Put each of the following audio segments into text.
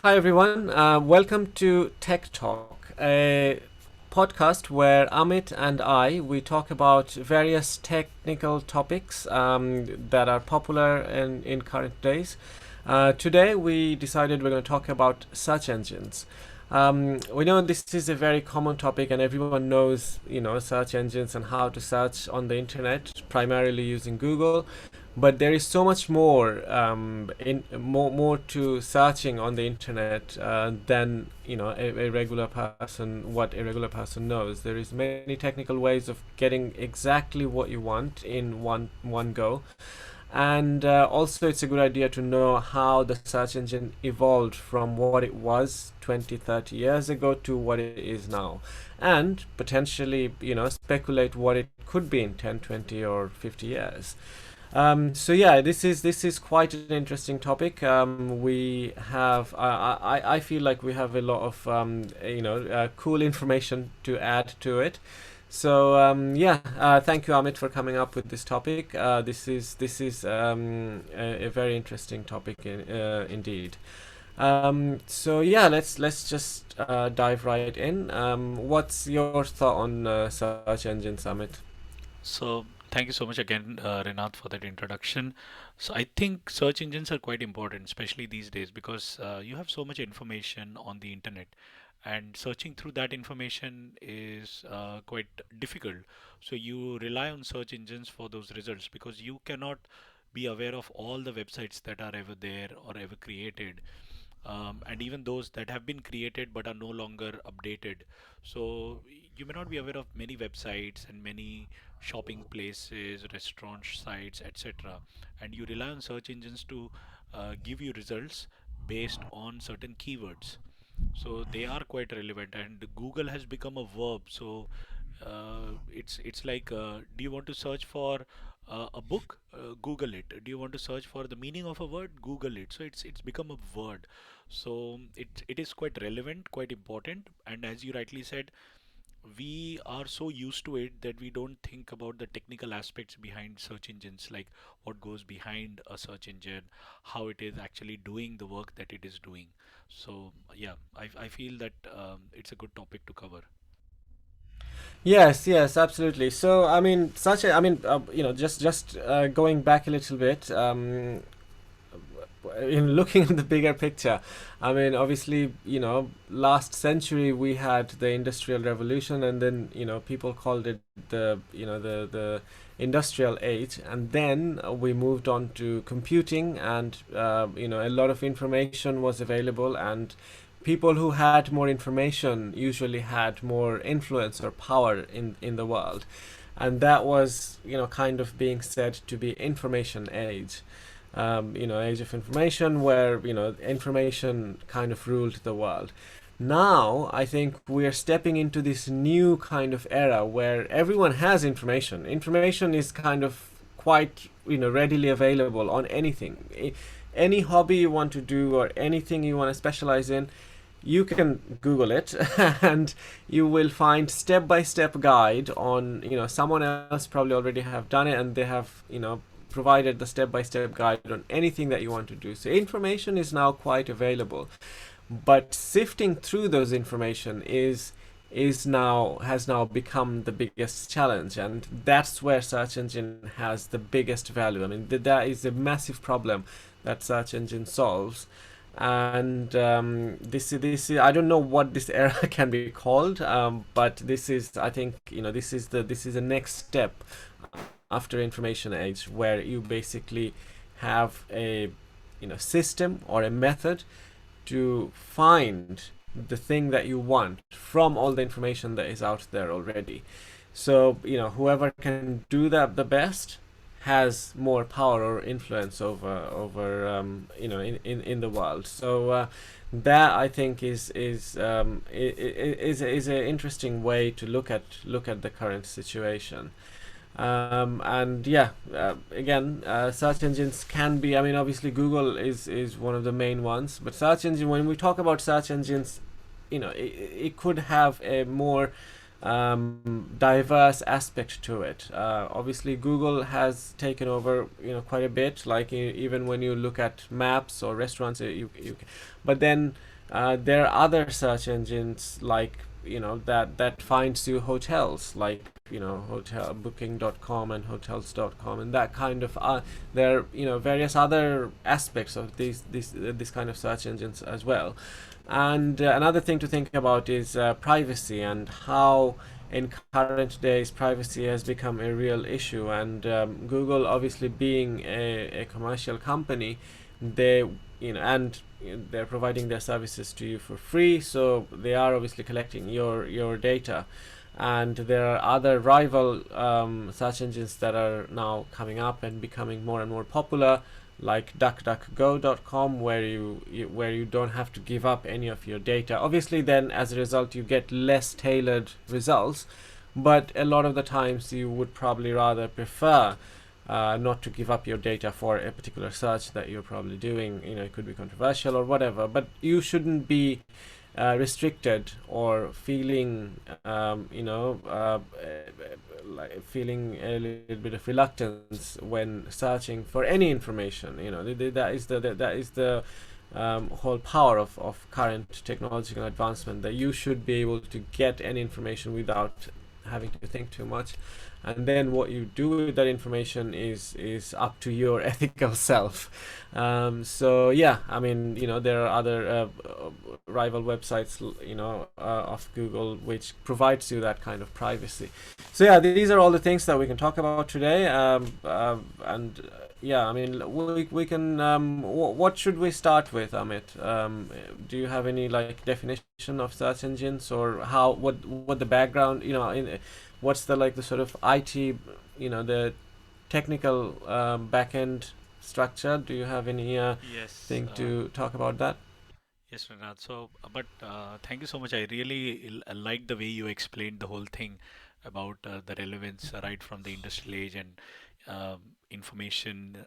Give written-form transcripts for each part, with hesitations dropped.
Hi everyone, welcome to Tech Talk, a podcast where Amit and we talk about various technical topics that are popular in current days. Today we decided we're going to talk about search engines. We know this is a very common topic, and everyone knows, search engines and how to search on the internet, primarily using Google. But there is so much more, more to searching on the internet than a regular person. What a regular person knows, there is many technical ways of getting exactly what you want in one go. And also, it's a good idea to know how the search engine evolved from what it was 20, 30 years ago to what it is now, and potentially, speculate what it could be in 10, 20, or 50 years. So yeah, this is quite an interesting topic. We have I feel like we have a lot of cool information to add to it. So thank you, Amit, for coming up with this topic. This is a very interesting topic indeed. So yeah, let's just dive right in. What's your thought on search engines, Amit? So, thank you so much again, Rinat, for that introduction. So, I think search engines are quite important, especially these days, because you have so much information on the internet, and searching through that information is quite difficult. So, you rely on search engines for those results because you cannot be aware of all the websites that are ever there or ever created, and even those that have been created but are no longer updated. So you may not be aware of many websites and many shopping places, restaurant sites, etc. And you rely on search engines to give you results based on certain keywords. So they are quite relevant, and Google has become a verb. So it's like, do you want to search for a book? Google it. Do you want to search for the meaning of a word? Google it. So it's become a word. So it is quite relevant, quite important. And as you rightly said, we are so used to it that we don't think about the technical aspects behind search engines, like what goes behind a search engine, how it is actually doing the work that it is doing. So yeah, I feel that it's a good topic to cover. Yes, yes, absolutely. So, I mean, just going back a little bit, in looking at the bigger picture, I mean, obviously, last century we had the Industrial Revolution, and then people called it the industrial age, and then we moved on to computing, and a lot of information was available, and people who had more information usually had more influence or power in the world, and that was kind of being said to be information age. Age of information, where information kind of ruled the world. Now I think we're stepping into this new kind of era where everyone has information. Information is kind of quite readily available on anything. Any hobby you want to do or anything you want to specialize in, you can Google it, and you will find step-by-step guide on, someone else probably already have done it, and they have provided the step-by-step guide on anything that you want to do. So information is now quite available, but sifting through those information is now has now become the biggest challenge, and that's where search engine has the biggest value. I mean, that is a massive problem that search engine solves. And this is, I don't know what this era can be called, but this is, I think, this is the next step after information age, where you basically have a system or a method to find the thing that you want from all the information that is out there already. So whoever can do that the best has more power or influence over in the world. So that, I think, is an interesting way to look at the current situation. And yeah, again, search engines can be, I mean, obviously Google is one of the main ones, but search engine, when we talk about search engines, it could have a more diverse aspect to it. Obviously, Google has taken over, quite a bit. Like even when you look at maps or restaurants, but then there are other search engines like that finds you hotels, like hotelbooking.com and hotels.com, and that kind of there are various other aspects of these kind of search engines as well. And another thing to think about is privacy, and how in current days privacy has become a real issue. And Google, obviously being a commercial company, they and they're providing their services to you for free, so they are obviously collecting your data. And there are other rival search engines that are now coming up and becoming more and more popular, like duckduckgo.com, where you don't have to give up any of your data. Obviously, then as a result, you get less tailored results, but a lot of the times you would probably rather prefer not to give up your data for a particular search that you're probably doing. It could be controversial or whatever, but you shouldn't be restricted or feeling, like feeling a little bit of reluctance when searching for any information. That is the whole power of current technological advancement, that you should be able to get any information without having to think too much. And then what you do with that information is up to your ethical self. So yeah, I mean, there are other rival websites, of Google, which provides you that kind of privacy. So yeah, these are all the things that we can talk about today. And yeah, I mean, we can. What should we start with, Amit? Do you have any like definition of search engines, or how what the background? What's the like the sort of IT, the technical back end structure? Do you have any Yes, thing to talk about that? yes, Renat. But thank you so much. I really like the way you explained the whole thing about the relevance right from the industrial age and information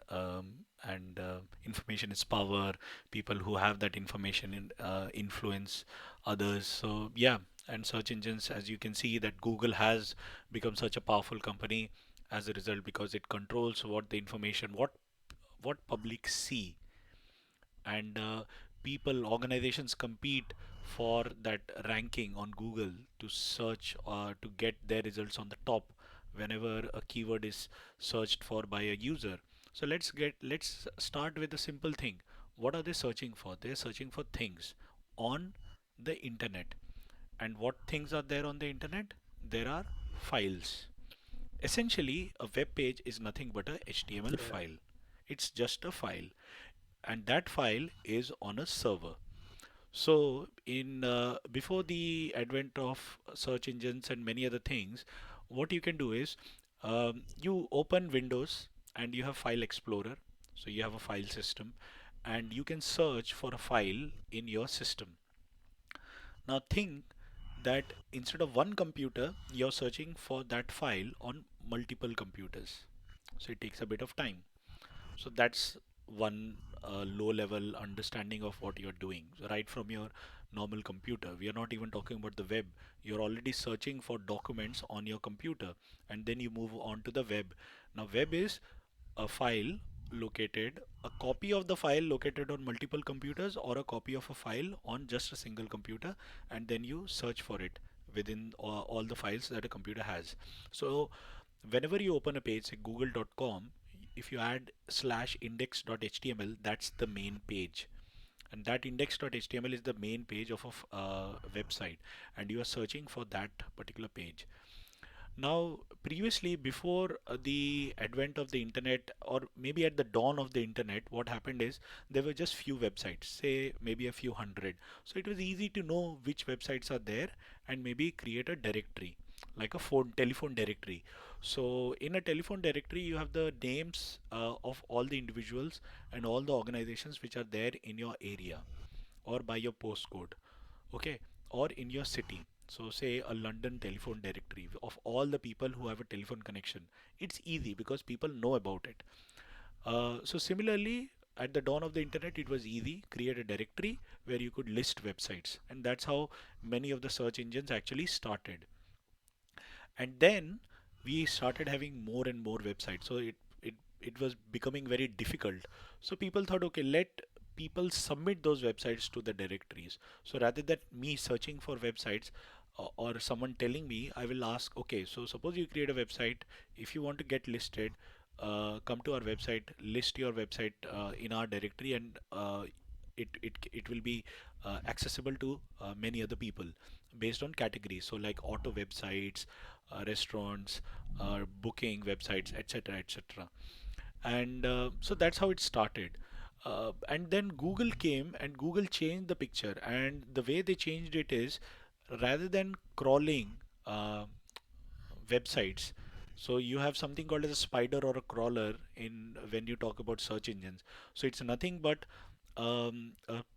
and information is power. People who have that information influence others. So yeah, and search engines, as you can see, that Google has become such a powerful company as a result because it controls what the information, what public see and people organizations compete for that ranking on Google to search or to get their results on the top whenever a keyword is searched for by a user. So let's start with a simple thing. What are they searching for? They're searching for things on the internet. And what things are there on the internet? There are files. Essentially, a web page is nothing but a HTML Yeah. file. It's just a file, and that file is on a server. So, in before the advent of search engines and many other things, what you can do is you open Windows and you have File Explorer. So you have a file system, and you can search for a file in your system. Now think that instead of one computer, you're searching for that file on multiple computers. So it takes a bit of time. So that's one low level understanding of what you're doing. So right from your normal computer, we are not even talking about the web. You're already searching for documents on your computer, and then you move on to the web. Now, web is a file located, a copy of the file located on multiple computers, or a copy of a file on just a single computer, and then you search for it within all the files that a computer has. So whenever you open a page, say google.com, if you add slash index.html, that's the main page. And that index.html is the main page of a website, and you are searching for that particular page. Now, previously, before the advent of the internet, or maybe at the dawn of the internet, what happened is there were just few websites, say maybe a few hundred. So it was easy to know which websites are there and maybe create a directory, like a telephone directory. So in a telephone directory, you have the names of all the individuals and all the organizations which are there in your area or by your postcode, okay, or in your city. So say a London telephone directory of all the people who have a telephone connection. It's easy because people know about it. So similarly, at the dawn of the internet, it was easy, create a directory where you could list websites, and that's how many of the search engines actually started. And then we started having more and more websites. So it was becoming very difficult. So people thought, okay, let people submit those websites to the directories. So rather than me searching for websites, or someone telling me, I will ask, okay, so suppose you create a website, if you want to get listed, come to our website, list your website in our directory, and it will be accessible to many other people based on categories. So like auto websites, restaurants, booking websites, etc., etc. And so that's how it started. And then Google came and Google changed the picture. And the way they changed it is, rather than crawling websites, so you have something called as a spider or a crawler in when you talk about search engines. So it's nothing but a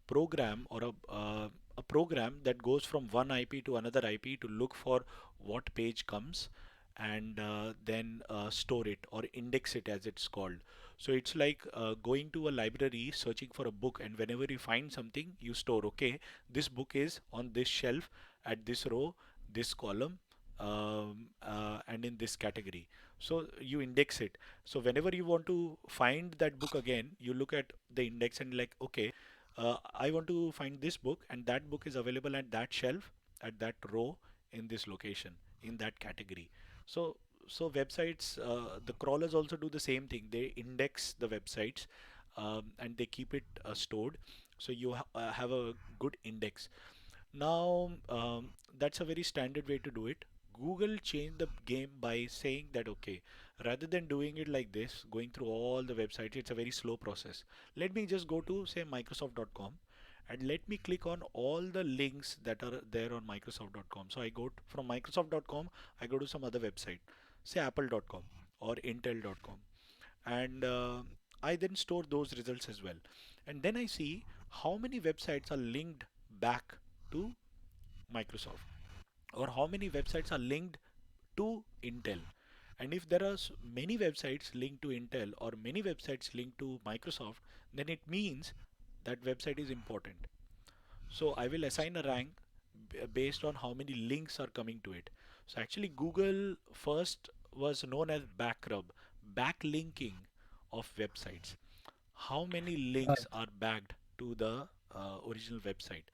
program, or a program that goes from one IP to another IP to look for what page comes, and then store it or index it, as it's called. So it's like going to a library searching for a book, and whenever you find something, you store, okay, this book is on this shelf, at this row, this column, and in this category. So you index it. So whenever you want to find that book again, you look at the index and like, okay, I want to find this book, and that book is available at that shelf, at that row, in this location, in that category. So so websites, the crawlers also do the same thing. They index the websites, and they keep it stored. So you have a good index. Now, that's a very standard way to do it. Google changed the game by saying that, okay, rather than doing it like this, going through all the websites, it's a very slow process. Let me just go to, say, Microsoft.com, and let me click on all the links that are there on Microsoft.com. So I go from Microsoft.com, I go to some other website, say Apple.com or Intel.com, and I then store those results as well. And then I see how many websites are linked back to Microsoft, or how many websites are linked to Intel. And if there are many websites linked to Intel or many websites linked to Microsoft, then it means that website is important. So I will assign a rank based on how many links are coming to it. So actually Google first was known as backrub, backlinking of websites. How many links Right. are backed to the original website?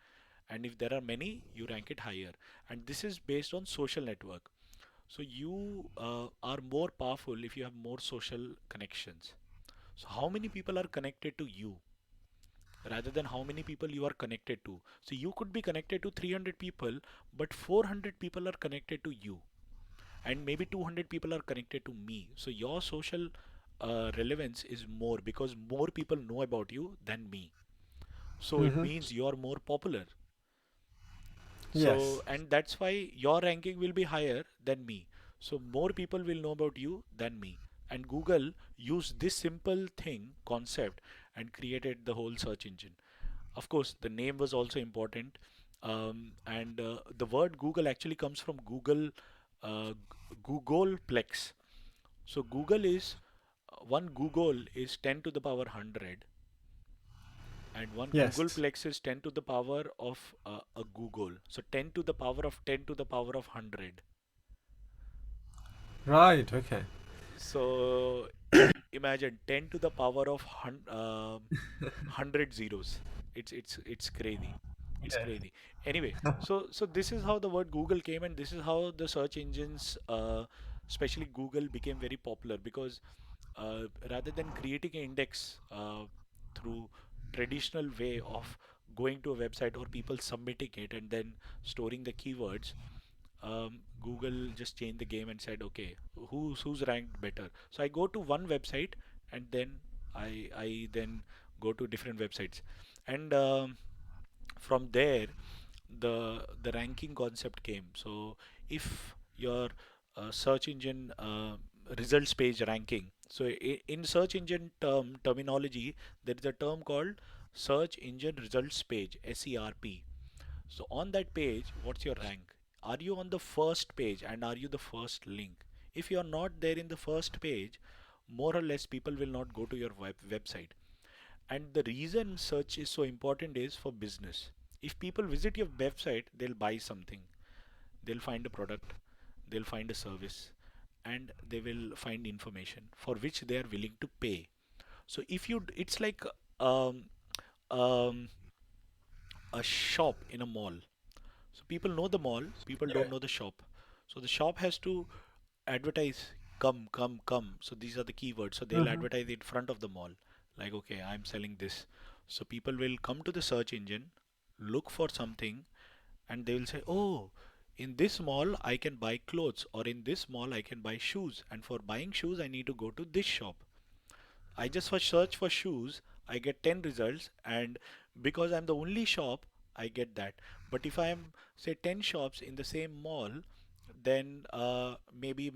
And if there are many, you rank it higher. And this is based on social network. So you are more powerful if you have more social connections. So how many people are connected to you, rather than how many people you are connected to? So you could be connected to 300 people, but 400 people are connected to you, and maybe 200 people are connected to me. So your social relevance is more because more people know about you than me. So it Mm-hmm. means you are more popular. So, Yes. and that's why your ranking will be higher than me. So, more people will know about you than me. And Google used this simple thing, concept, and created the whole search engine. Of course, the name was also important. And the word Google actually comes from Googleplex. So, Google is one Google is 10 to the power 100, and one Yes. Googleplex is 10 to the power of a Google. So 10 to the power of 10 to the power of 100. Right. Okay. So imagine 10 to the power of 100 zeros. It's crazy. It's Yeah. crazy. Anyway, so this is how the word Google came, and this is how the search engines, especially Google, became very popular because rather than creating an index through traditional way of going to a website or people submitting it and then storing the keywords, Google just changed the game and said, okay, who's ranked better? So I go to one website, and then I then go to different websites, and from there the ranking concept came. So if your search engine results page ranking, so in search engine terminology, there is a term called search engine results page, SERP. So on that page, what's your rank? Are you on the first page, and are you the first link? If you are not there in the first page, more or less people will not go to your website. And the reason search is so important is for business. If people visit your website, they'll buy something, they'll find a product, they'll find a service, and they will find information for which they are willing to pay. So if you, it's like um, um, a shop in a mall. So people know the mall, people don't know the shop. So the shop has to advertise, come, come, come. So these are the keywords. So they'll Hmm. advertise in front of the mall, like, okay, I'm selling this. So people will come to the search engine, look for something, and they will say, oh, in this mall I can buy clothes, or in this mall I can buy shoes. And for buying shoes, I need to go to this shop. I just for search for shoes, I get 10 results, and because I'm the only shop, I get that. But if I'm say 10 shops in the same mall, then maybe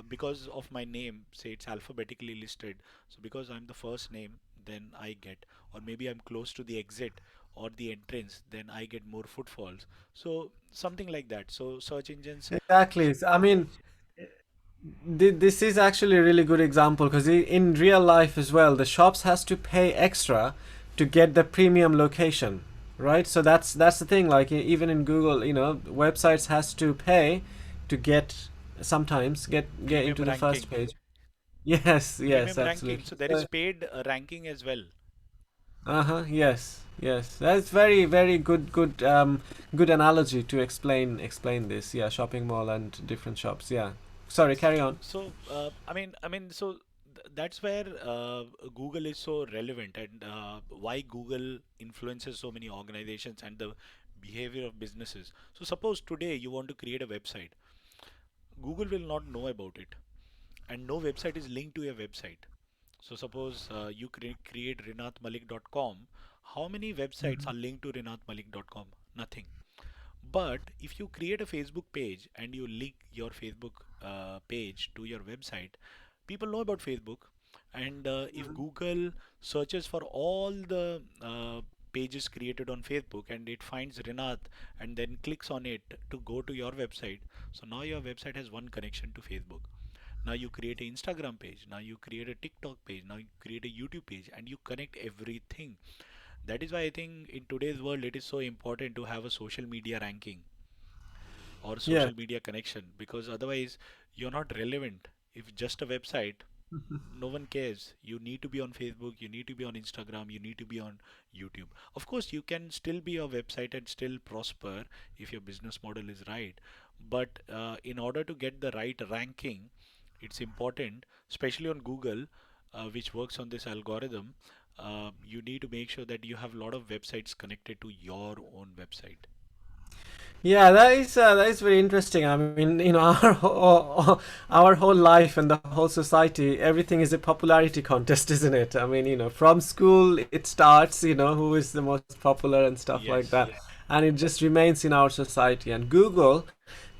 because of my name, say it's alphabetically listed, so because I'm the first name, then I get, or maybe I'm close to the exit or the entrance, then I get more footfalls. So something like that. So search engines. Exactly. I mean, this is actually a really good example because in real life as well, the shops has to pay extra to get the premium location, right? So that's the thing. Like even in Google, websites has to pay to get sometimes get Premium into the first ranking. page. Yes, yes, Premium ranking. absolutely. So there is So, paid ranking as well. uh-huh, yes, yes. That's very, very good analogy to explain this. Yeah, shopping mall and different shops. Yeah. Sorry, carry on. So, so that's where Google is so relevant, and why Google influences so many organizations and the behavior of businesses. So, suppose today you want to create a website, Google will not know about it, and no website is linked to your website. So, suppose you create rinatmalik.com, how many websites are linked to rinatmalik.com? Nothing. But if you create a Facebook page and you link your Facebook page to your website, people know about Facebook. And if Google searches for all the pages created on Facebook and it finds Rinat and then clicks on it to go to your website, so now your website has one connection to Facebook. Now you create an Instagram page, now you create a TikTok page, now you create a YouTube page, and you connect everything. That is why I think in today's world it is so important to have a social media ranking or Yeah. social media connection, because otherwise you're not relevant. If just a website, no one cares. You need to be on Facebook, you need to be on Instagram, you need to be on YouTube. Of course, you can still be a website and still prosper if your business model is right. But in order to get the right ranking, it's important, especially on Google, which works on this algorithm. You need to make sure that you have a lot of websites connected to your own website. Yeah, that is very interesting. I mean, our whole life and the whole society, everything is a popularity contest, isn't it? I mean, from school it starts, who is the most popular and stuff like Yes. that, and it just remains in our society. And Google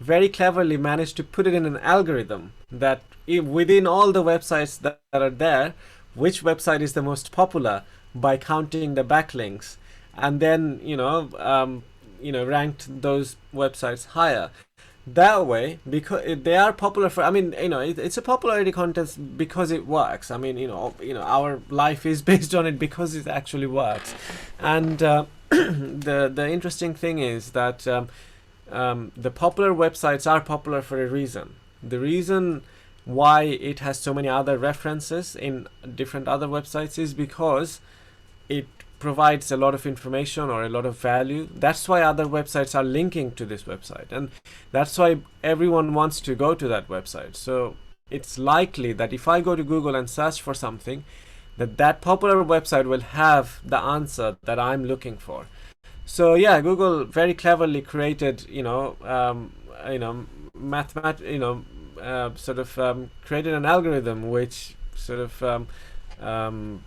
very cleverly managed to put it in an algorithm that within all the websites that are there, which website is the most popular by counting the backlinks, and then ranked those websites higher that way because they are popular for. I mean, it's a popularity contest because it works. I mean, our life is based on it because it actually works. And the interesting thing is that the popular websites are popular for a reason. The reason why it has so many other references in different other websites is because it provides a lot of information or a lot of value. That's why other websites are linking to this website, and that's why everyone wants to go to that website. So it's likely that if I go to Google and search for something, that popular website will have the answer that I'm looking for. So yeah, Google very cleverly created, mathemat, sort of created an algorithm which sort of um,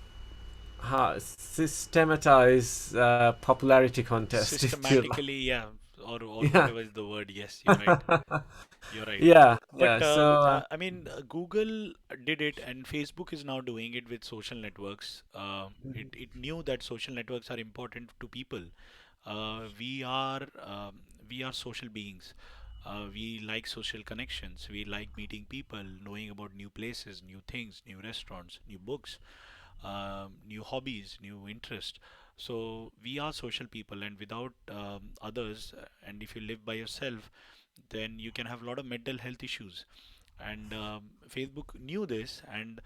systematize popularity contest, if you like. Systematically, yeah, or Yeah. whatever is the word. Yes, you're right. You're right. Yeah, But yeah. So I mean, Google did it, and Facebook is now doing it with social networks. It knew that social networks are important to people. We are social beings. We like social connections. We like meeting people, knowing about new places, new things, new restaurants, new books, new hobbies, new interests. So we are social people, and without others, and if you live by yourself, then you can have a lot of mental health issues. And Facebook knew this, and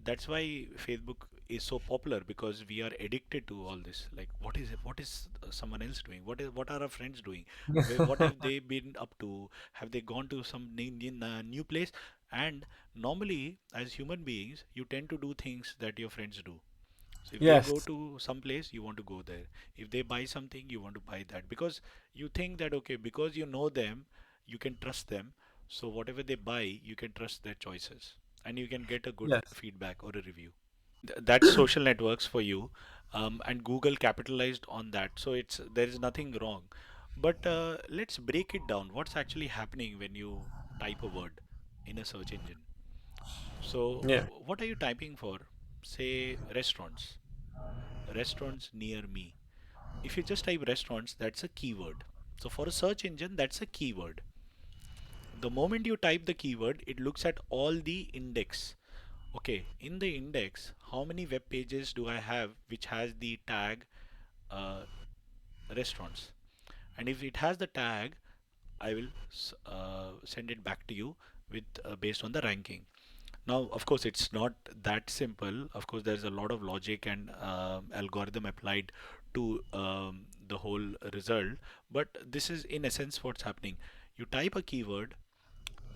that's why Facebook is so popular, because we are addicted to all this. Like, what is someone else doing, what are our friends doing, what have they been up to, have they gone to some new place. And normally, as human beings, you tend to do things that your friends do. So if they go Yes. to some place, you want to go there. If they buy something, you want to buy that, because you think that, okay, because you know them, you can trust them. So whatever they buy, you can trust their choices, and you can get a good Yes. feedback or a review. That's social networks for you, and Google capitalized on that. So it's there is nothing wrong. But let's break it down. What's actually happening when you type a word in a search engine? So Yeah. what are you typing for? Say restaurants. Restaurants near me. If you just type restaurants, that's a keyword. So for a search engine, that's a keyword. The moment you type the keyword, it looks at all the index. Okay, in the index, how many web pages do I have which has the tag uh, restaurants? And if it has the tag, I will send it back to you with based on the ranking. Now, of course, it's not that simple. Of course, there's a lot of logic and algorithm applied to the whole result. But this is, in essence, what's happening. You type a keyword,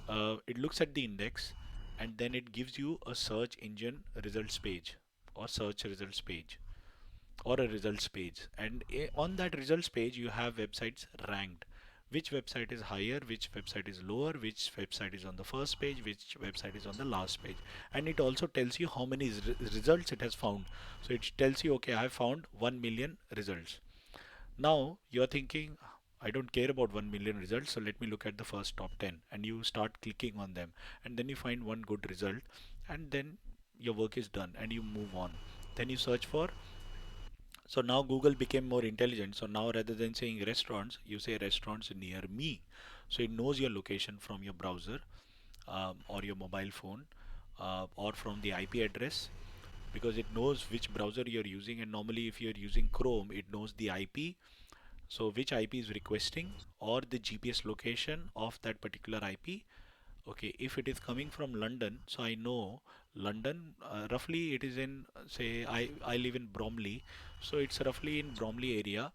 it looks at the index, and then it gives you a search engine results page, or search results page, or a results page. And on that results page, you have websites ranked. Which website is higher, which website is lower, which website is on the first page, which website is on the last page. And it also tells you how many results it has found. So it tells you, okay, I found 1 million results. Now you're thinking, I don't care about 1 million results, so let me look at the first top 10. And you start clicking on them, and then you find one good result, and then your work is done and you move on. Then you search for, so now Google became more intelligent. So now rather than saying restaurants, you say restaurants near me. So it knows your location from your browser, or your mobile phone, or from the IP address, because it knows which browser you're using. And normally, if you're using Chrome, it knows the IP. So which IP is requesting, or the GPS location of that particular IP. Okay, if it is coming from London, so I know London, roughly it is in, say, I live in Bromley, so it's roughly in Bromley area.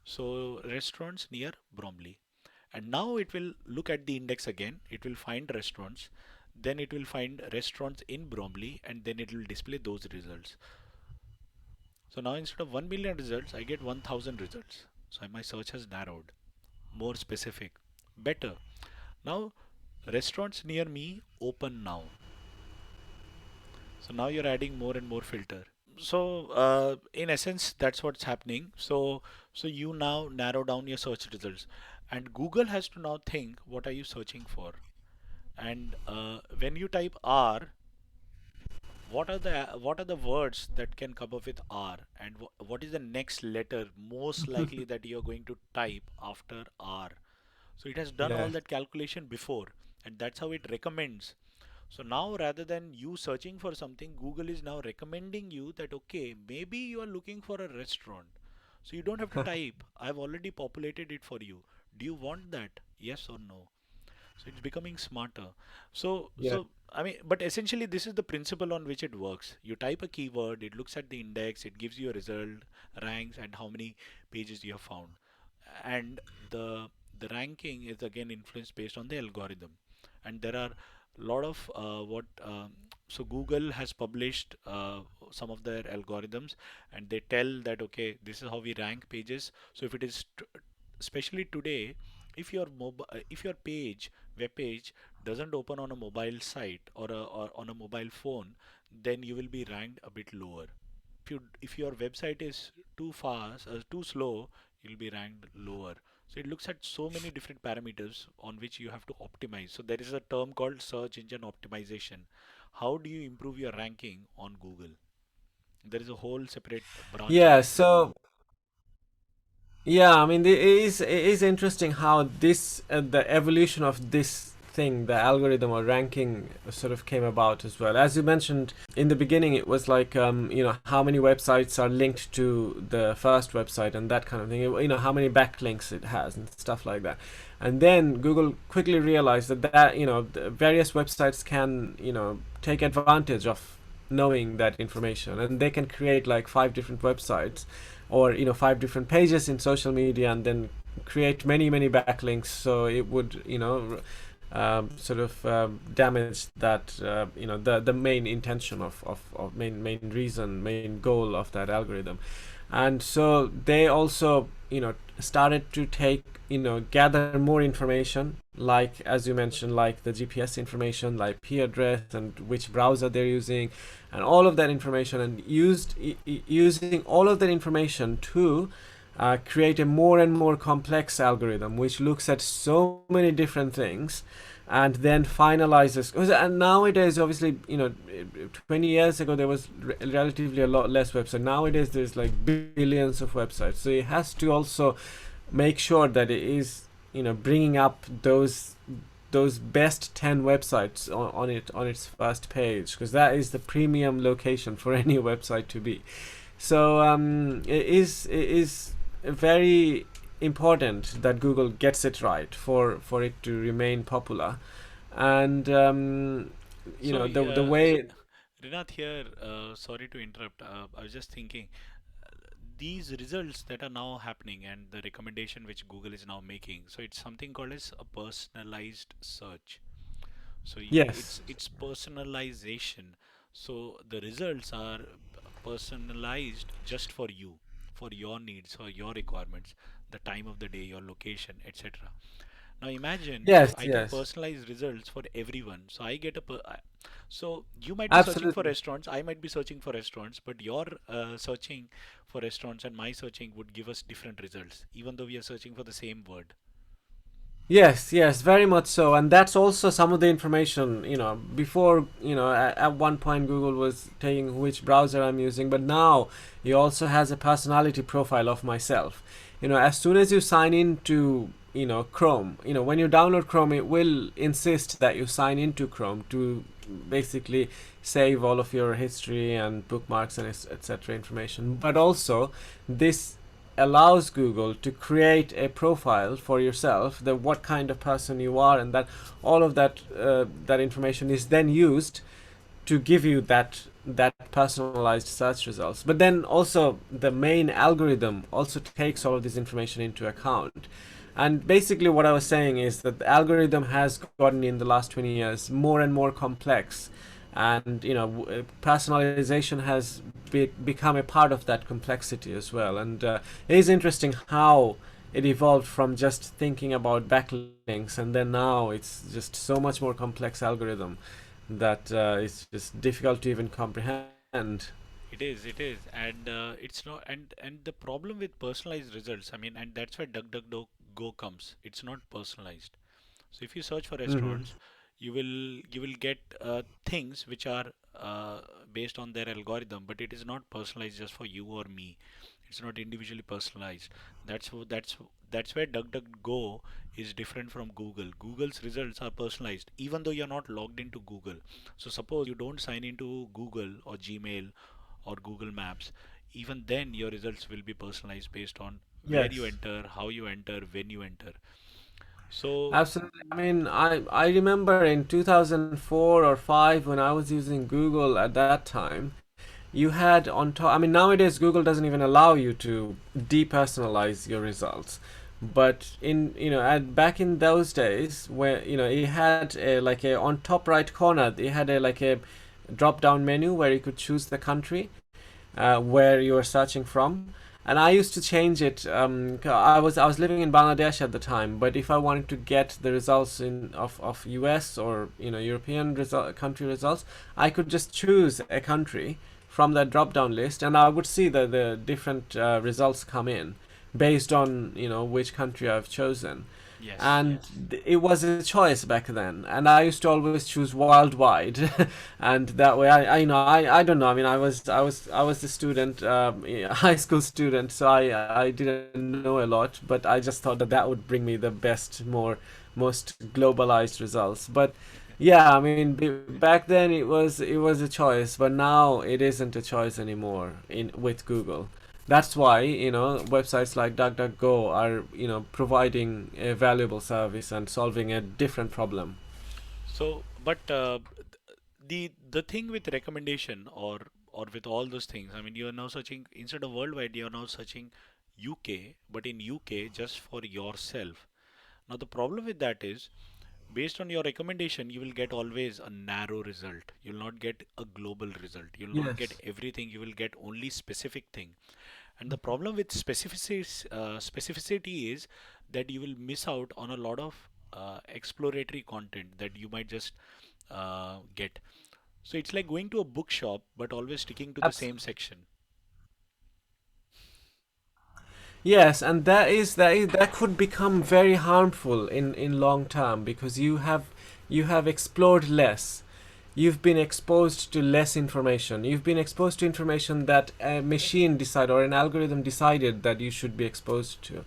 So restaurants near Bromley. And now it will look at the index again, it will find restaurants, then it will find restaurants in Bromley, and then it will display those results. So now instead of 1 million results, I get 1000 results. So my search has narrowed, more specific, better. Now, restaurants near me open now. So now you're adding more and more filter. So in essence, that's what's happening. So you now narrow down your search results, and Google has to now think, what are you searching for? And when you type R, what are the words that can come up with R, and what is the next letter most likely that you're going to type after R? So it has done all Yeah. that calculation before, and that's how it recommends. So now, rather than you searching for something, Google is now recommending you that, okay, maybe you are looking for a restaurant. So you don't have to type. I've already populated it for you. Do you want that? Yes or no? So it's becoming smarter. So, Yeah. so I mean, but essentially, this is the principle on which it works. You type a keyword, it looks at the index, it gives you a result, ranks, and how many pages you have found. And the ranking is again influenced based on the algorithm. And there are a lot of what so Google has published some of their algorithms, and they tell that, okay, this is how we rank pages. So if it is especially today, if your web page doesn't open on a mobile site, or on a mobile phone, then you will be ranked a bit lower. If your website is too fast, too slow, you'll be ranked lower. So it looks at so many different parameters on which you have to optimize. So there is a term called search engine optimization. How do you improve your ranking on Google? There is a whole separate branch on Yeah. it. So yeah, I mean, it is interesting how this the evolution of this thing, the algorithm or ranking, sort of came about as well. As you mentioned in the beginning, it was like, how many websites are linked to the first website and that kind of thing. How many backlinks it has and stuff like that. And then Google quickly realized that the various websites can take advantage of knowing that information, and they can create like 5 different websites, or 5 different pages in social media, and then create many backlinks, so it would sort of damage that the main intention of main reason, main goal of that algorithm. And so they also started to take gather more information, like as you mentioned, like the GPS information, like IP address and which browser they're using, and all of that information, and using all of that information to create a more and more complex algorithm which looks at so many different things, and then finalizes. And nowadays, obviously, 20 years ago there was relatively a lot less websites. Nowadays there's like billions of websites, so it has to also make sure that it is bringing up those best 10 websites on its first page, because that is the premium location for any website to be. So it is very important that Google gets it right for it to remain popular. And So, the way. Rinat here, sorry to interrupt. I was just thinking, these results that are now happening and the recommendation which Google is now making, so it's something called as a personalized search. So Yes. it's personalization. So the results are personalized just for you, for your needs, for your requirements, the time of the day, your location, etc. Now imagine if Yes. I can Yes. personalize results for everyone. So I get so you might be searching for Absolutely. restaurants, I might be searching for restaurants, but your searching for restaurants and my searching would give us different results, even though we are searching for the same word. Yes, yes, very much so. And that's also some of the information, before, at one point Google was taking which browser I'm using, but now he also has a personality profile of myself. As soon as you sign into, Chrome, when you download Chrome, it will insist that you sign into Chrome to basically save all of your history and bookmarks and etc. information. But also, this allows Google to create a profile for yourself, that what kind of person you are, and that all of that information is then used to give you that personalized search results. But then also the main algorithm also takes all of this information into account. And basically what I was saying is that the algorithm has gotten in the last 20 years more and more complex, and personalization has become a part of that complexity as well. And it is interesting how it evolved from just thinking about backlinks, and then now it's just so much more complex algorithm that it's just difficult to even comprehend. It is, and it's not, and the problem with personalized results, I mean, and that's where DuckDuckGo comes. It's not personalized. So if you search for Hmm. restaurants, you will get things which are based on their algorithm, but it is not personalized just for you or me. It's not individually personalized. That's where DuckDuckGo is different from Google. Google's results are personalized, even though you're not logged into Google. So suppose you don't sign into Google or Gmail or Google Maps, even then your results will be personalized based on where you Yes. enter, how you enter, when you enter. So Absolutely. I mean, I remember in 2004 or 5 when I was using Google at that time, you had on top. I mean, nowadays Google doesn't even allow you to depersonalize your results. But back in those days, where it had like a on top right corner, it had a like a drop down menu where you could choose the country where you were searching from. And I used to change it. I was living in Bangladesh at the time, but if I wanted to get the results of US or European country results, I could just choose a country from that drop down list, and I would see the different results come in based on which country I've chosen. Yes, and it was a choice back then, and I used to always choose worldwide. And that way I don't know, I mean, I was a student, high school student, so I didn't know a lot, but I just thought that that would bring me the best, most globalized results. But yeah, I mean, back then it was a choice, but now it isn't a choice anymore in with Google. That's why, websites like DuckDuckGo are, providing a valuable service and solving a different problem. So, but the thing with recommendation or with all those things, I mean, you are now searching instead of worldwide, you are now searching UK, but in UK just for yourself. Now the problem with that is, based on your recommendation, you will get always a narrow result. You'll not get a global result. You'll not get Yes. everything. You will get only specific thing. And the problem with specificity is that you will miss out on a lot of exploratory content that you might just get. So it's like going to a bookshop, but always sticking to the same Absolutely. section. Yes, and that could become very harmful in long term, because you have explored less. You've been exposed to less information. You've been exposed to information that a machine decided or an algorithm decided that you should be exposed to.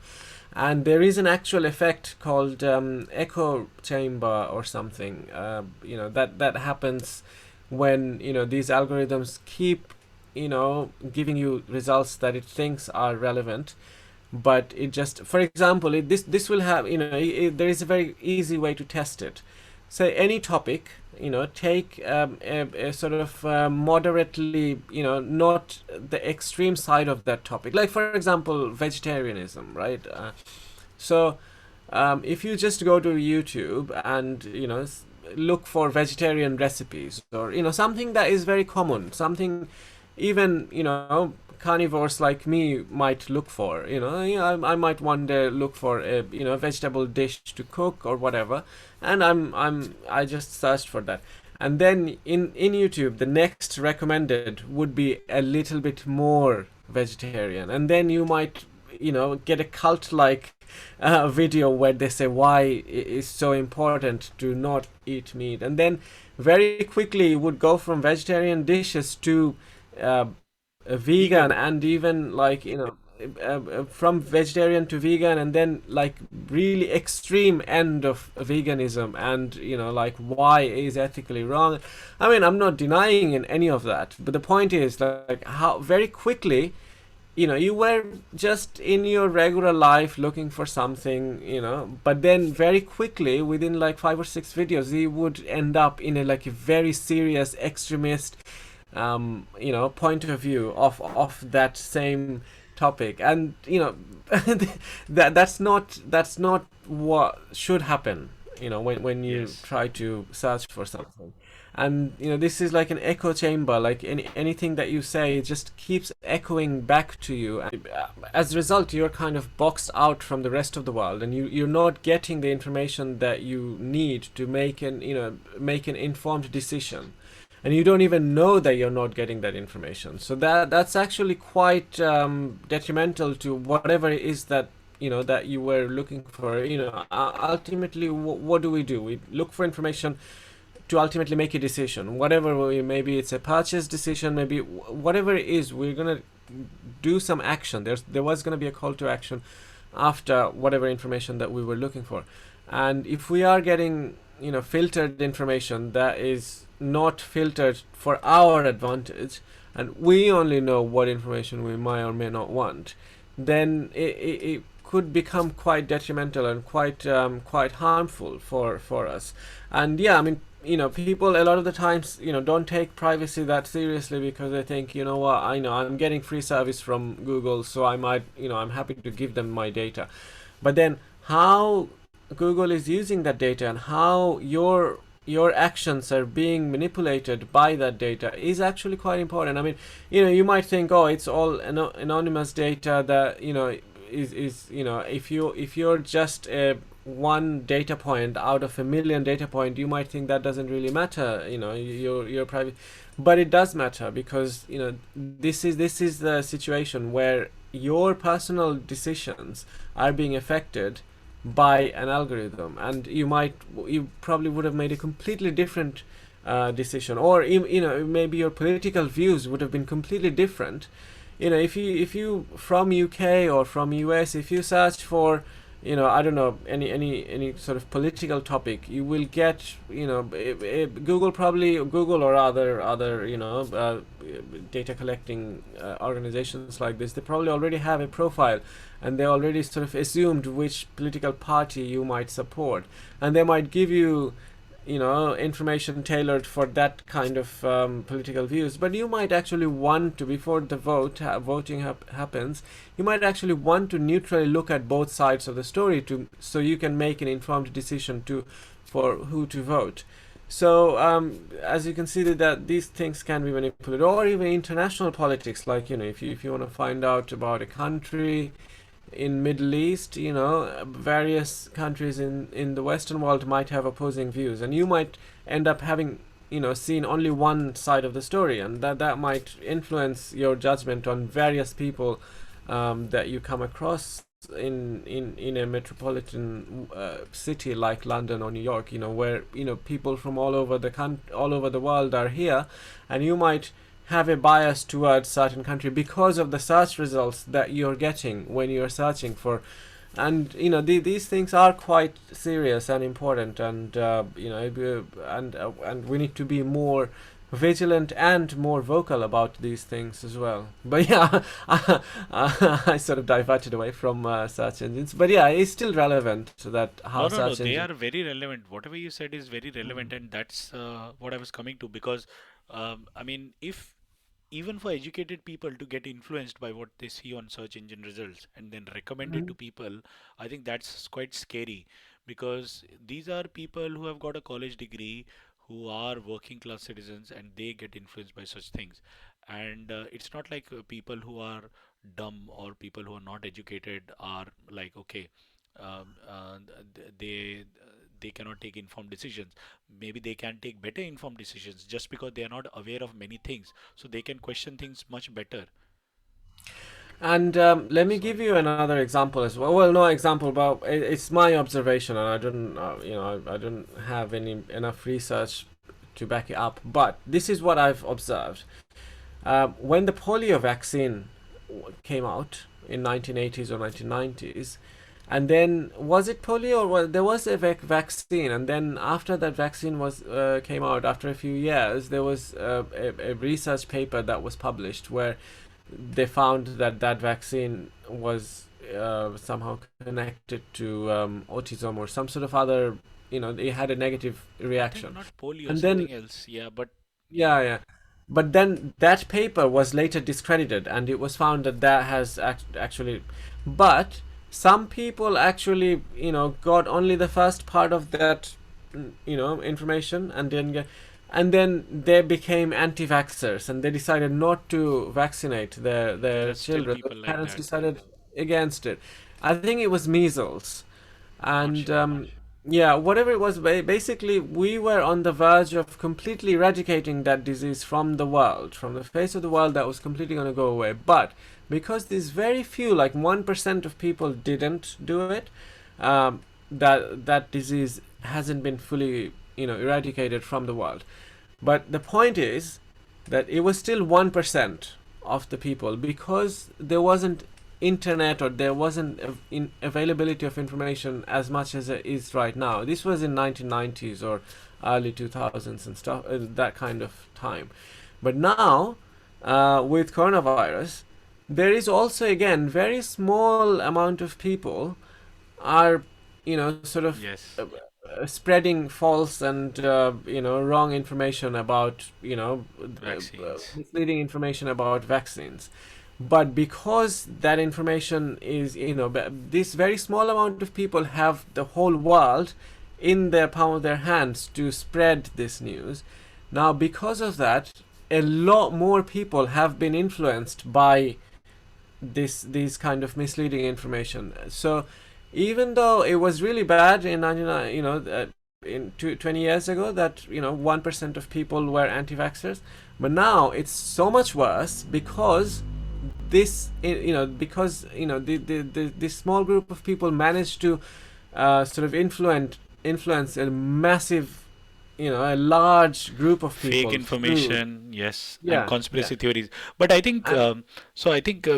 And there is an actual effect called echo chamber or something. That happens when these algorithms keep giving you results that it thinks are relevant, but it just, for example, this will have, there is a very easy way to test it. Say any topic, take a sort of moderately, not the extreme side of that topic, like for example vegetarianism, right? So if you just go to YouTube and look for vegetarian recipes, or something that is very common, something even carnivores like me might look for, I might one day look for a vegetable dish to cook or whatever, and I just searched for that, and then in YouTube the next recommended would be a little bit more vegetarian, and then you might get a cult like video where they say why it is so important to not eat meat, and then very quickly it would go from vegetarian dishes to uh, vegan, Vegan. and even like from vegetarian to vegan, and then like really extreme end of veganism, and like why is ethically wrong. I mean, I'm not denying in any of that, but the point is like how very quickly you were just in your regular life looking for something, but then very quickly within like 5 or 6 videos you would end up in a like a very serious extremist point of view of that same topic, and that's not what should happen, when you Yes. try to search for something. And this is like an echo chamber, like anything that you say just keeps echoing back to you, and as a result you're kind of boxed out from the rest of the world, and you're not getting the information that you need to make an informed decision, and you don't even know that you're not getting that information. So that's actually quite detrimental to whatever it is that that you were looking for. Ultimately, what do? We look for information to ultimately make a decision, whatever maybe it's a purchase decision, maybe whatever it is, we're gonna do some action. There was gonna be a call to action after whatever information that we were looking for. And if we are getting filtered information that is not filtered for our advantage, and we only know what information we might or may not want, then it could become quite detrimental and quite harmful for us. And yeah, I mean, people a lot of the times don't take privacy that seriously, because they think, what, I know I'm getting free service from Google, so I might, I'm happy to give them my data. But then how Google is using that data, and how your actions are being manipulated by that data, is actually quite important. I mean, you might think, oh, it's all anonymous data that is if you're just a one data point out of a million data point, you might think that doesn't really matter, your private, but it does matter, because this is the situation where your personal decisions are being affected by an algorithm, and you probably would have made a completely different decision, or maybe your political views would have been completely different. If you from UK or from US, if you search for, I don't know, any sort of political topic, you will get, Google or other data collecting organizations like this, they probably already have a profile, and they already sort of assumed which political party you might support, and they might give you, information tailored for that kind of political views. But you might actually want to, before the voting happens, you might actually want to neutrally look at both sides of the story, so you can make an informed decision for who to vote. So as you can see, that these things can be manipulated, or even international politics. Like, if you want to find out about a country in Middle East, various countries in the Western world might have opposing views, and you might end up having, seen only one side of the story, and that might influence your judgment on various people that you come across in a metropolitan city like London or New York, where people from all over the world are here, and you might have a bias towards certain country because of the search results that you're getting when you're searching for. And these things are quite serious and important, and and we need to be more vigilant and more vocal about these things as well. But yeah, I sort of diverted away from search engines, but yeah, it's still relevant to that, how No, no, no. search They engines. are very relevant. Whatever you said is very relevant, and that's what I was coming to. Because, I mean, if even for educated people to get influenced by what they see on search engine results and then recommend it to people, I think that's quite scary, because these are people who have got a college degree, who are working class citizens, and they get influenced by such things. And it's not like people who are dumb or people who are not educated are like, okay, they cannot take informed decisions. Maybe they can take better informed decisions just because they are not aware of many things, so they can question things much better. And let me give Sorry. you another example as well. Well, no example, but it's my observation, and I don't, I don't have enough research to back it up. But this is what I've observed. When the polio vaccine came out in 1980s or 1990s, and then was it polio, or there was a vaccine, and then after that vaccine was came out, after a few years, there was a research paper that was published where they found that that vaccine was somehow connected to autism or some sort of other, it had a negative I think reaction. not polio, And then, something else. Yeah, but yeah, yeah. But then that paper was later discredited, and it was found that that has actually. But some people actually, got only the first part of that, information, and then they became anti-vaxxers, and they decided not to vaccinate their there are still children. The people like parents that. decided against it. I think it was measles, Not and sure. yeah, whatever it was, basically we were on the verge of completely eradicating that disease from the world, from the face of the world. That was completely going to go away. But because these very few, like 1% of people, didn't do it, that disease hasn't been fully, eradicated from the world. But the point is that it was still 1% of the people, because there wasn't internet, or there wasn't availability of information as much as it is right now. This was in 1990s or early 2000s and stuff, that kind of time. But now, with coronavirus, there is also, again, very small amount of people are, sort of Yes, spreading false and wrong information about, vaccines. misleading information about vaccines. But because that information is, this very small amount of people have the whole world in their palm of their hands to spread this news. Now, because of that, a lot more people have been influenced by these kind of misleading information. So even though it was really bad in 99, in 20 years ago, that 1% of people were anti-vaxxers, but now it's so much worse, because this, because this small group of people managed to sort of influence a massive, a large group of Fake people through. information, yes, and Yeah, yeah, conspiracy theories. But I think and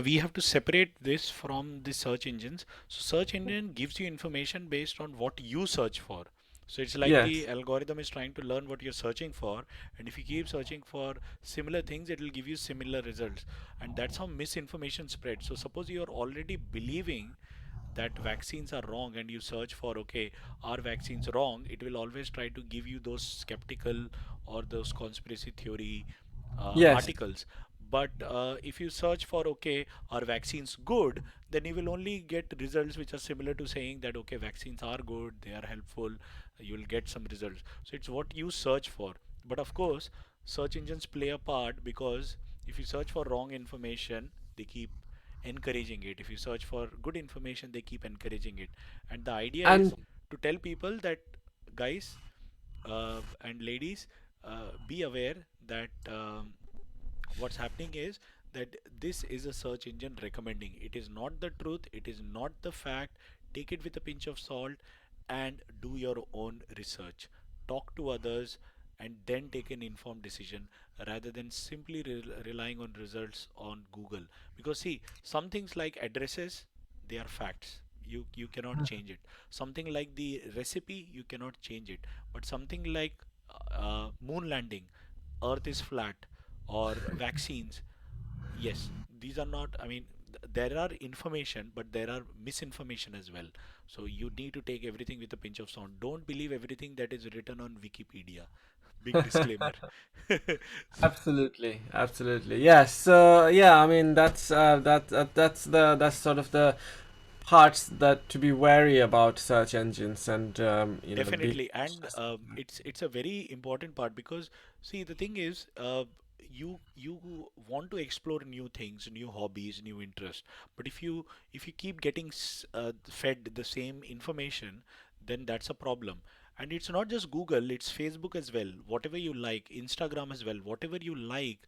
we have to separate this from the search engines. So search engine gives you information based on what you search for. So it's like the yes, algorithm is trying to learn what you're searching for, and if you keep searching for similar things, it will give you similar results, and that's how misinformation spreads. So suppose you're already believing that vaccines are wrong and you search for, okay, are vaccines wrong, it will always try to give you those skeptical or those conspiracy theory yes, articles. But if you search for, okay, are vaccines good, then you will only get results which are similar to saying that, okay, vaccines are good, they are helpful, you will get some results. So it's what you search for. But of course, search engines play a part, because if you search for wrong information, they keep encouraging it. If you search for good information, they keep encouraging it. And the idea and is to tell people that, guys and ladies, be aware that what's happening is that this is a search engine recommending. It is not the truth, it is not the fact. Take it with a pinch of salt and do your own research. Talk to others and then take an informed decision, rather than simply relying on results on Google. Because see, some things like addresses, they are facts. You cannot change it. Something like the recipe, you cannot change it. But something like moon landing, earth is flat, or vaccines, yes, these are not, I mean, there are information, but there are misinformation as well. So you need to take everything with a pinch of salt. Don't believe everything that is written on Wikipedia. Big disclaimer. absolutely, absolutely, yes. So yeah, I mean that's sort of the parts that to be wary about search engines, and be Definitely, and cautious. it's a very important part, because see, the thing is, you want to explore new things, new hobbies, new interests. But if you keep getting fed the same information, then that's a problem. And it's not just Google, it's Facebook as well. Whatever you like, Instagram as well. Whatever you like,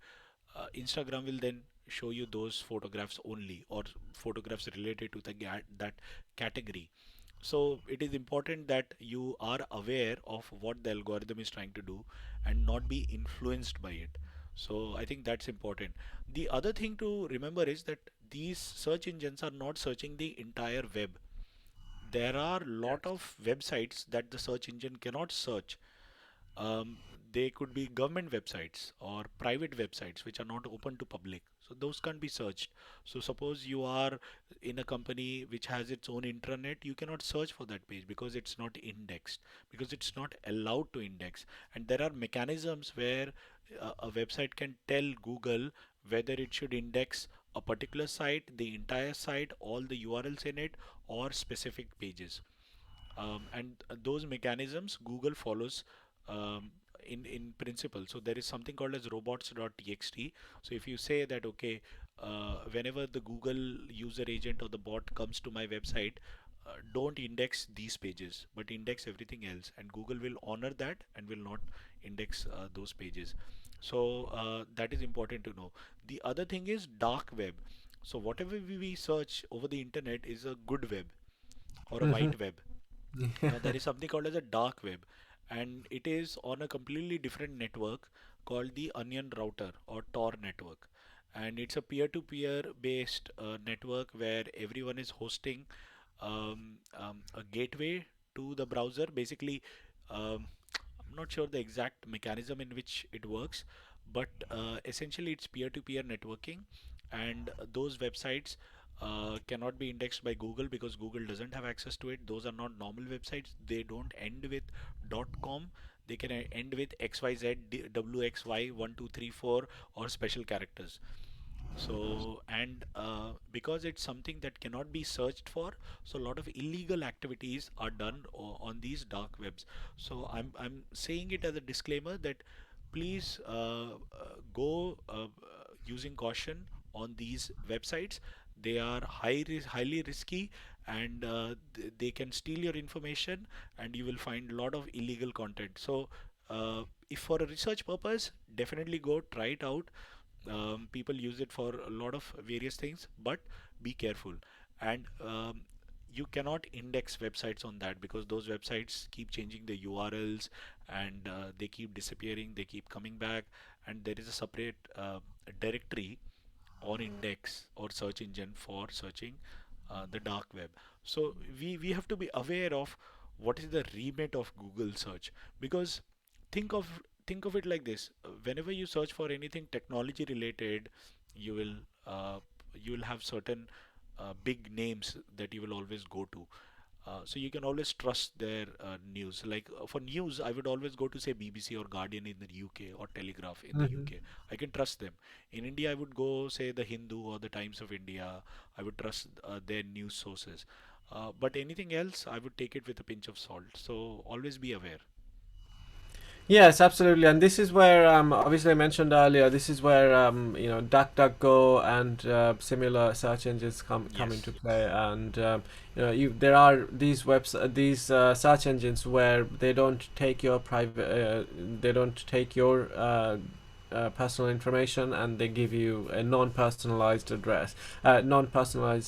Instagram will then show you those photographs only, or photographs related to that category. So it is important that you are aware of what the algorithm is trying to do and not be influenced by it. So I think that's important. The other thing to remember is that these search engines are not searching the entire web. There are a lot Yes. of websites that the search engine cannot search. um, they could be government websites or private websites which are not open to public, so those can't be searched. So suppose you are in a company which has its own intranet, you cannot search for that page because it's not indexed, because it's not allowed to index. And there are mechanisms where a website can tell Google whether it should index a particular site, the entire site, all the URLs in it, or specific pages. And those mechanisms Google follows in principle. So there is something called as robots.txt. So if you say that, okay, whenever the Google user agent or the bot comes to my website, don't index these pages, but index everything else, and Google will honor that and will not index those pages. So that is important to know. The other thing is dark web. So whatever we search over the internet is a good web or a white web. Now there is something called as a dark web, and it is on a completely different network called the Onion Router or Tor network. And it's a peer-to-peer based network where everyone is hosting a gateway to the browser. Basically, I'm not sure the exact mechanism in which it works, but essentially it's peer-to-peer networking, and those websites cannot be indexed by Google because Google doesn't have access to it. Those are not normal websites. They don't end with .com. They can end with XYZ, WXY, 1234, or special characters. So, and because it's something that cannot be searched for, so a lot of illegal activities are done on these dark webs. So I'm saying it as a disclaimer that please go using caution on these websites. They are highly risky, and they can steal your information, and you will find a lot of illegal content. So if for a research purpose, definitely go try it out. People use it for a lot of various things, but be careful. And you cannot index websites on that because those websites keep changing the URLs, and they keep disappearing, they keep coming back, and there is a separate directory or index or search engine for searching the dark web. So we have to be aware of what is the remit of Google search, because think of think of it like this: whenever you search for anything technology related, you will you will have certain big names that you will always go to. So you can always trust their news. Like for news, I would always go to say BBC or Guardian in the UK or Telegraph in the Hmm. UK. I can trust them. In India, I would go say the Hindu or the Times of India. I would trust their news sources. But anything else, I would take it with a pinch of salt. So always be aware. Yes, absolutely, and this is where, obviously I mentioned earlier, this is where DuckDuckGo and similar search engines come into Yes. play, and there are these search engines where they don't take your personal information, and they give you a non-personalized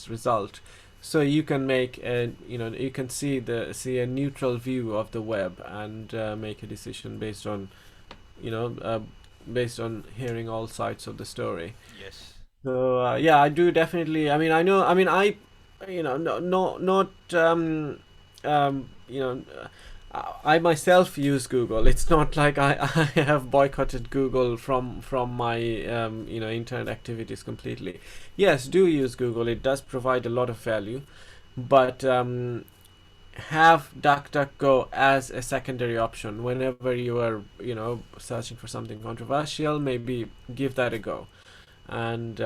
result. So you can make a you can see a neutral view of the web, and make a decision you know uh, based on hearing all sides of the story. Yes. So yeah, I do definitely. I mean, I know. I mean, no, no, not I myself use Google. It's not like I have boycotted Google from my internet activities completely. Yes, do use Google. It does provide a lot of value, but have DuckDuckGo as a secondary option whenever you are searching for something controversial. Maybe give that a go, and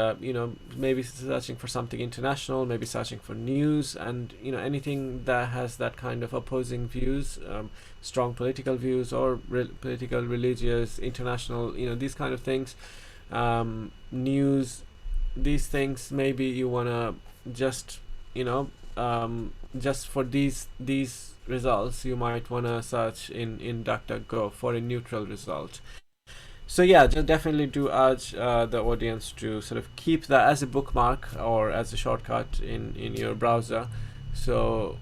maybe searching for something international, maybe searching for news, and anything that has that kind of opposing views, strong political views, or political, religious, international, these kind of things, news, these things. Maybe you want to just just for these results, you might want to search in DuckDuckGo for a neutral result. So yeah, just definitely do urge the audience to sort of keep that as a bookmark or as a shortcut in your browser. So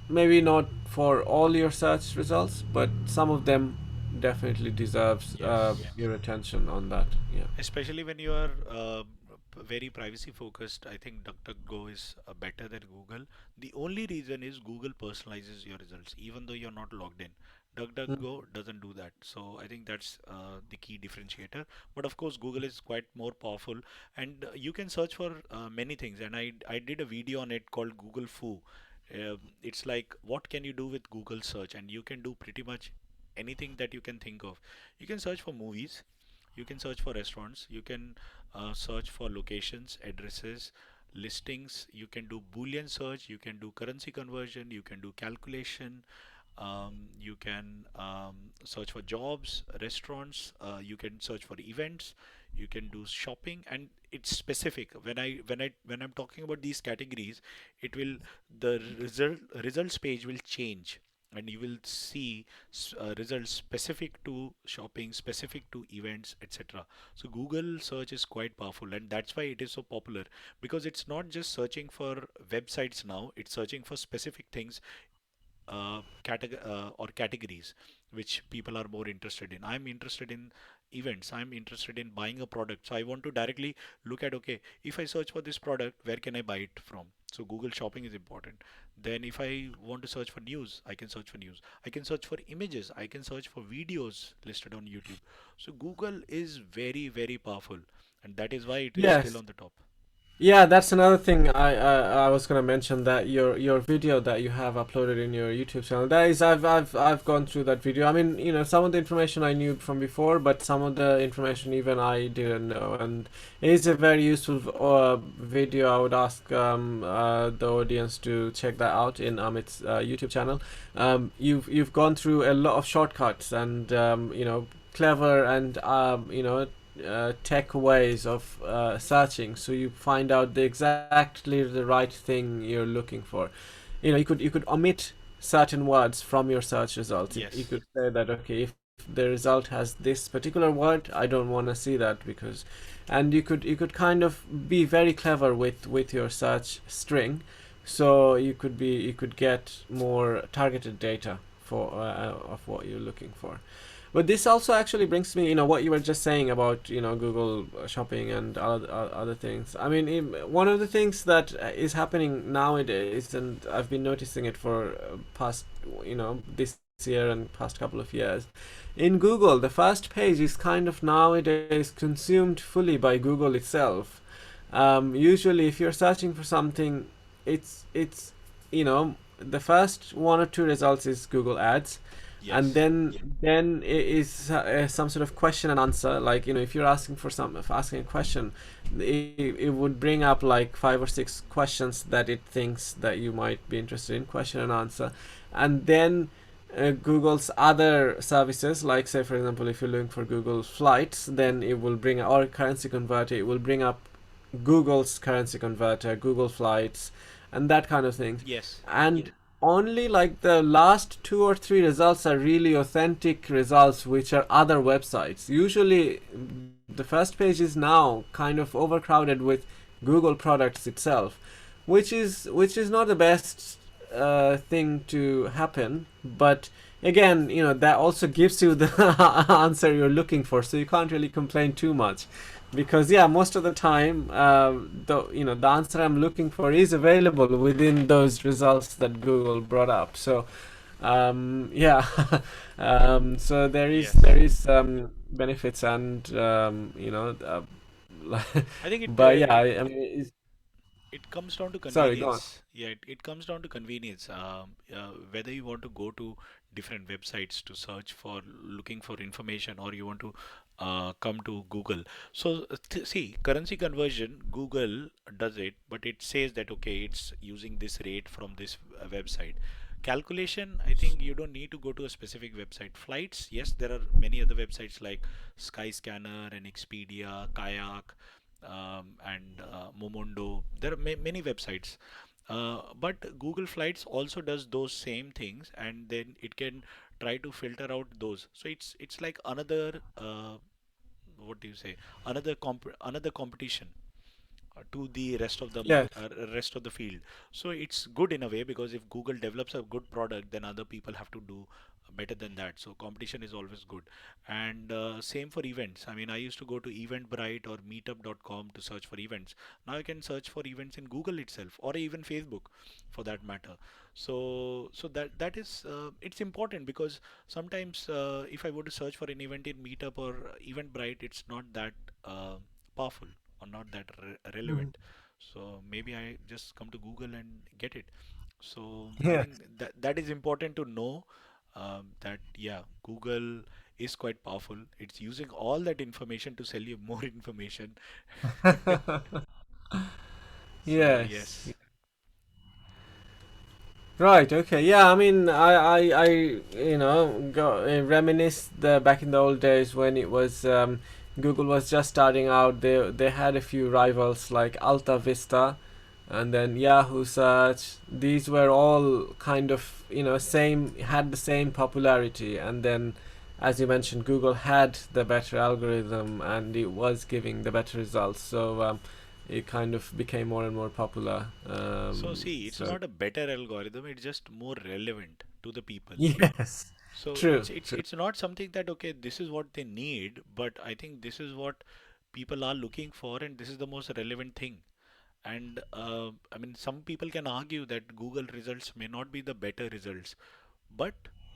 maybe not for all your search results, but some of them definitely deserves Yes. your attention on that. Yeah. Especially when you are very privacy focused, I think DuckDuckGo is better than Google. The only reason is Google personalizes your results, even though you're not logged in. Mm. DuckDuckGo doesn't do that. So I think that's the key differentiator. But of course, Google is quite more powerful, and you can search for many things. And I did a video on it called Google Foo. It's like what can you do with Google search, and you can do pretty much anything that you can think of. You can search for movies, you can search for restaurants, you can search for locations, addresses, listings, you can do Boolean search, you can do currency conversion, you can do calculation, you can search for jobs, restaurants, you can search for events, you can do shopping, and it's specific. When I'm talking about these categories, it will the results page will change, and you will see results specific to shopping, specific to events, etc. So Google search is quite powerful, and that's why it is so popular, because it's not just searching for websites now, it's searching for specific things, or categories which people are more interested in. I'm interested in events, I'm interested in buying a product, so I want to directly look at, okay, if I search for this product, where can I buy it from? So Google shopping is important. Then if I want to search for news, I can search for news, I can search for images, I can search for videos listed on YouTube. So Google is very, very powerful, and that is why it is still Yes. on the top. Yeah, that's another thing I was gonna mention, that your video that you have uploaded in your YouTube channel. That is, I've gone through that video. I mean, some of the information I knew from before, but some of the information even I didn't know, and it is a very useful video. I would ask the audience to check that out in Amit's YouTube channel. You've gone through a lot of shortcuts, and clever, and tech ways of searching, so you find out exactly the right thing you're looking for. You could omit certain words from your search results. You Yes. could say that, okay, if the result has this particular word, I don't want to see that, because and you could kind of be very clever with your search string, so you could get more targeted data for of what you're looking for. But this also actually brings me, what you were just saying about, Google Shopping and other things. I mean, one of the things that is happening nowadays, and I've been noticing it for past, this year and past couple of years, in Google, the first page is kind of nowadays consumed fully by Google itself. Usually, if you're searching for something, it's the first one or two results is Google Ads, and Yes. then it is some sort of question and answer. Like, if you're asking a question, it would bring up like 5 or 6 questions that it thinks that you might be interested in, question and answer. And then Google's other services, like, say for example, if you're looking for Google Flights, then it will bring, or currency converter, it will bring up Google's currency converter, Google Flights, and that kind of thing. Yes. And only like the last 2 or 3 results are really authentic results, which are other websites. Usually, the first page is now kind of overcrowded with Google products itself, which is not the best thing to happen. But again, that also gives you the answer you're looking for, so you can't really complain too much, because yeah, most of the time, the answer I'm looking for is available within those results that Google brought up. So yeah, so Yes. there is benefits, and I think but yeah, I mean, it comes down to sorry, go on. convenience. Yeah, it comes down to convenience. Whether you want to go to different websites to search for looking for information, or you want to come to Google. So see, currency conversion, Google does it, but it says that okay, it's using this rate from this website. Calculation, I think you don't need to go to a specific website. Flights, yes, there are many other websites like Skyscanner and Expedia, Kayak, and Momondo. There are many websites. But Google Flights also does those same things, and then it can try to filter out those. So it's like another what do you say? Another competition to the Yeah. rest of the field. So it's good in a way, because if Google develops a good product, then other people have to do better than that. So competition is always good. And same for events. I mean, I used to go to Eventbrite or Meetup.com to search for events. Now I can search for events in Google itself, or even Facebook, for that matter. So that is it's important, because sometimes if I were to search for an event in Meetup or Eventbrite, it's not that powerful, or not that Mhm. relevant. So maybe I just come to Google and get it. So I Yeah. think that is important to know, that yeah, Google is quite powerful. It's using all that information to sell you more information. So Yes. yes. Right. Okay. Yeah. I mean, I reminisce the back in the old days when it was Google was just starting out. They had a few rivals like Alta Vista, and then Yahoo Search. These were all kind of, same, had the same popularity, and then, as you mentioned, Google had the better algorithm, and it was giving the better results. So it kind of became more and more popular. So see, it's So not a better algorithm, it's just more relevant to the people. yes, So true, true. it's not something that okay, this is what they need, but I think this is what people are looking for, and this is the most relevant thing. And I mean, some people can argue that Google results may not be the better results, but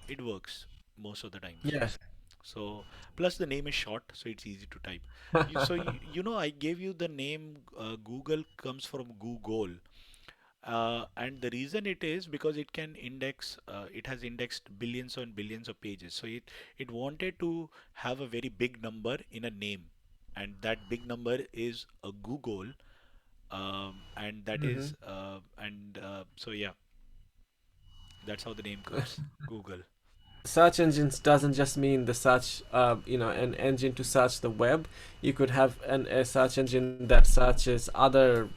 it works most of the times. Yes. So plus the name is short, so it's easy to type. I gave you the name Google comes from Google. And the reason it is because it has indexed billions and billions of pages. So it wanted to have a very big number in a name, and that big number is a Google, and that Hmm. is and so yeah, that's how the name comes, Google. Search engines doesn't just mean the search, an engine to search the web. You could have a search engine that searches other,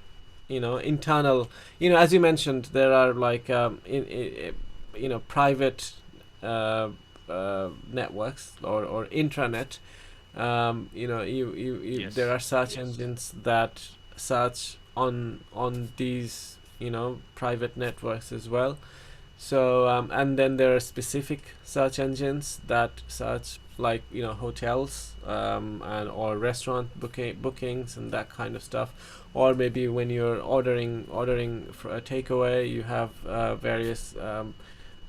internal, as you mentioned, there are like private networks, or intranet. There Yes. are search engines that search on these, private networks as well. So and then there are specific search engines that search, like hotels, and or restaurant bookings and that kind of stuff. Or maybe when you're ordering for a takeaway, you have various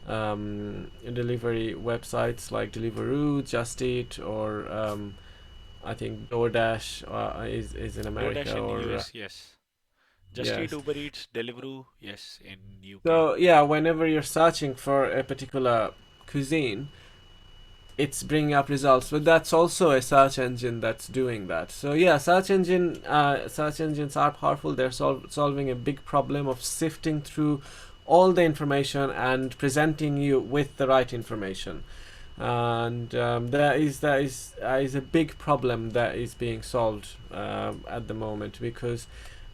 delivery websites like Deliveroo, Just Eat, or I think DoorDash is in DoorDash America, in or US, yes. Just Eat, yes. Uber Eats, Deliveroo, yes, in UK. So yeah, whenever you're searching for a particular cuisine, it's bringing up results, but that's also a search engine that's doing that. So yeah, search engines are powerful. They're solving a big problem of sifting through all the information and presenting you with the right information. And that is a big problem that is being solved at the moment, because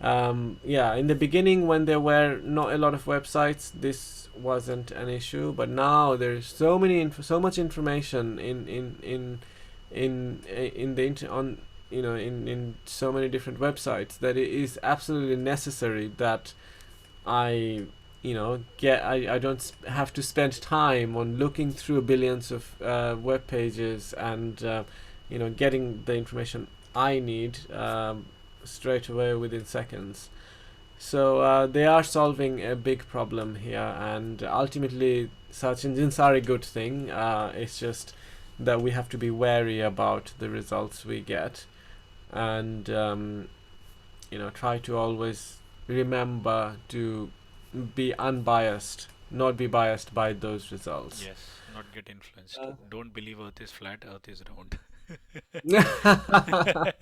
yeah, in the beginning, when there were not a lot of websites, this wasn't an issue, but now there's so much information in the on in so many different websites, that it is absolutely necessary that I don't have to spend time on looking through billions of web pages, and getting the information I need straight away within seconds. So they are solving a big problem here, and ultimately search engines are a good thing. It's just that we have to be wary about the results we get, and try to always remember to be unbiased, not be biased by those results. Yes, not get influenced. Uh, Don't believe Earth is flat, Earth is round. I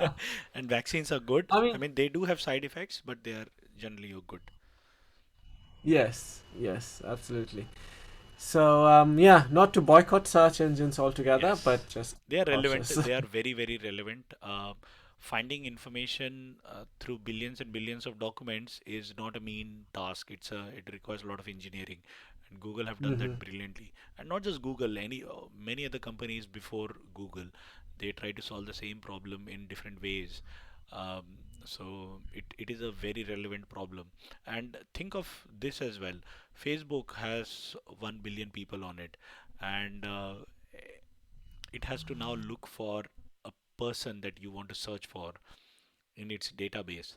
And vaccines are good. I mean, mean, they do have side effects, but they are generally good. yes, yes, absolutely. So yeah, not to boycott search engines altogether, Yes, but just they are relevant. cautious. They are very, very relevant. Finding information through billions and billions of documents is not a mean task. It requires a lot of engineering, and Google have done Hmm. that brilliantly. And not just Google, many other companies before Google, they try to solve the same problem in different ways. Um, so it is a very relevant problem. And think of this as well. Facebook has 1 billion people on it, and it has to now look for a person that you want to search for in its database.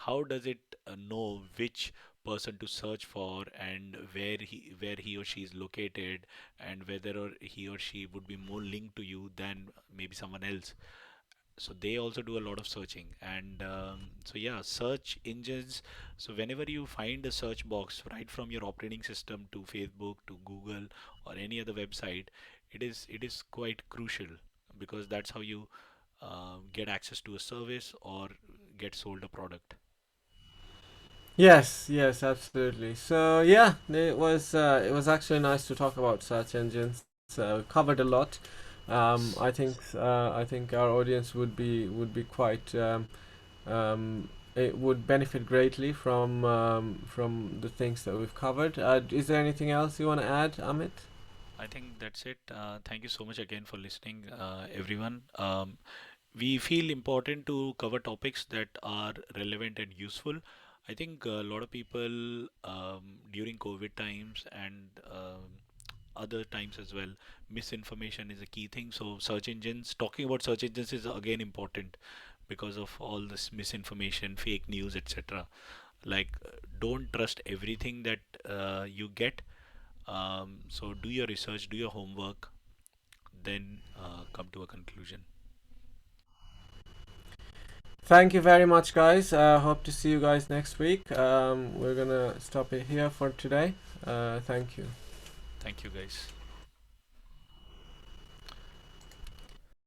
How does it know which person to search for, and where he or she is located, and whether or he or she would be more linked to you than maybe someone else? So they also do a lot of searching. And so yeah, search engines. So whenever you find a search box right from your operating system to Facebook to Google or any other website, it is quite crucial, because that's how you get access to a service or get sold a product. Yes, yes, absolutely. So yeah, it was actually nice to talk about search engines. We covered a lot. Yes. I think our audience would be quite it would benefit greatly from the things that we've covered. Is there anything else you want to add, Amit? I think that's it. Thank you so much again for listening, everyone. We feel important to cover topics that are relevant and useful. I think a lot of people during COVID times and other times as well, misinformation is a key thing. So search engines, talking about search engines is again important because of all this misinformation, fake news, etc. Like, don't trust everything that you get. So do your research, do your homework, then come to a conclusion. Thank you very much, guys. Hope to see you guys next week. We're gonna stop it here for today. Thank you. Thank you, guys.